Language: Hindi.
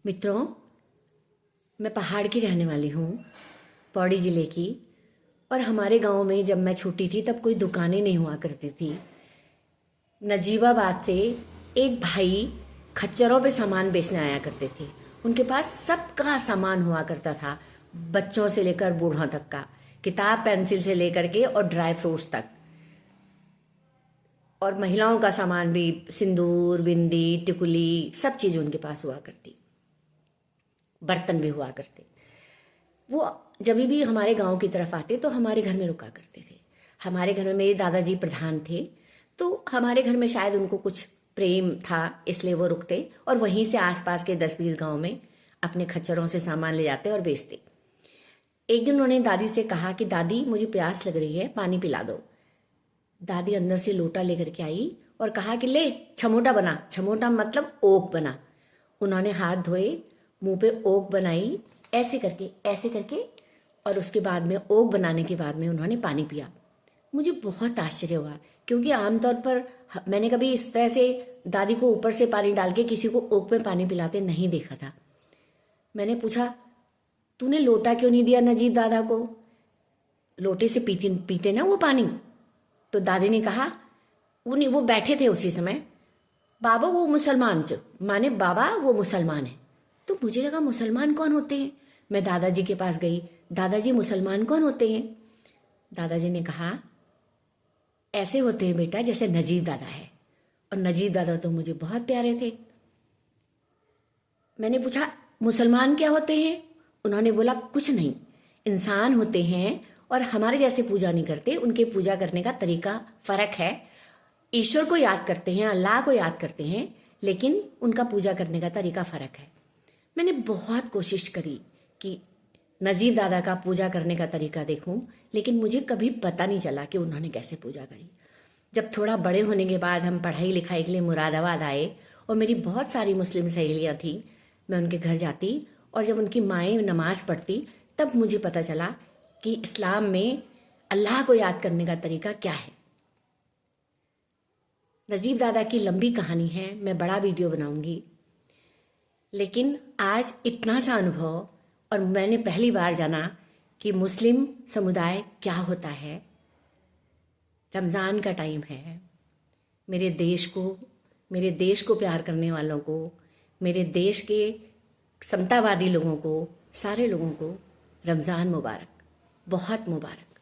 मित्रों, मैं पहाड़ की रहने वाली हूँ, पौड़ी ज़िले की। और हमारे गांव में जब मैं छोटी थी तब कोई दुकानें नहीं हुआ करती थी। नजीबाबाद से एक भाई खच्चरों पे सामान बेचने आया करते थे। उनके पास सबका सामान हुआ करता था, बच्चों से लेकर बूढ़ों तक का, किताब पेंसिल से लेकर के और ड्राई फ्रूट्स तक। और महिलाओं का सामान भी, सिंदूर, बिंदी, टिकुली, सब चीज़ उनके पास हुआ करती। बर्तन भी हुआ करते। वो जब भी हमारे गांव की तरफ आते तो हमारे घर में रुका करते थे। हमारे घर में मेरे दादाजी प्रधान थे, तो हमारे घर में शायद उनको कुछ प्रेम था, इसलिए वो रुकते और वहीं से आसपास के 10-20 गांव में अपने खच्चरों से सामान ले जाते और बेचते। एक दिन उन्होंने दादी से कहा कि दादी, मुझे प्यास लग रही है, पानी पिला दो। दादी अंदर से लोटा लेकर के आई और कहा कि ले छमोटा बना। छमोटा मतलब ओक बना। उन्होंने हाथ धोए, मुंह पे ओक बनाई, ऐसे करके और उसके बाद में ओक बनाने के बाद में उन्होंने पानी पिया। मुझे बहुत आश्चर्य हुआ, क्योंकि आमतौर पर मैंने कभी इस तरह से दादी को ऊपर से पानी डाल के किसी को ओक में पानी पिलाते नहीं देखा था। मैंने पूछा, तूने लोटा क्यों नहीं दिया नजीब दादा को? लोटे से पीते पीते ना वो पानी। तो दादी ने कहा, वो बैठे थे उसी समय, बाबा वो मुसलमान माने बाबा वो मुसलमान है। तो मुझे लगा मुसलमान कौन होते हैं। मैं दादाजी के पास गई, दादाजी मुसलमान कौन होते हैं? दादाजी ने कहा, ऐसे होते हैं बेटा जैसे नजीब दादा है। और नजीब दादा तो मुझे बहुत प्यारे थे। मैंने पूछा, मुसलमान क्या होते हैं? उन्होंने बोला, कुछ नहीं, इंसान होते हैं और हमारे जैसे पूजा नहीं करते। उनके पूजा करने का तरीका फर्क है। ईश्वर को याद करते हैं, अल्लाह को याद करते हैं, लेकिन उनका पूजा करने का तरीका फर्क है। मैंने बहुत कोशिश करी कि नजीब दादा का पूजा करने का तरीका देखूं, लेकिन मुझे कभी पता नहीं चला कि उन्होंने कैसे पूजा करी। जब थोड़ा बड़े होने के बाद हम पढ़ाई लिखाई के लिए मुरादाबाद आए और मेरी बहुत सारी मुस्लिम सहेलियां थी, मैं उनके घर जाती और जब उनकी माएँ नमाज पढ़ती तब मुझे पता चला कि इस्लाम में अल्लाह को याद करने का तरीका क्या है। नजीब दादा की लंबी कहानी है, मैं बड़ा वीडियो बनाऊंगी, लेकिन आज इतना सा अनुभव और मैंने पहली बार जाना कि मुस्लिम समुदाय क्या होता है। रमज़ान का टाइम है। मेरे देश को प्यार करने वालों को, मेरे देश के समतावादी लोगों को, सारे लोगों को रमज़ान मुबारक, बहुत मुबारक।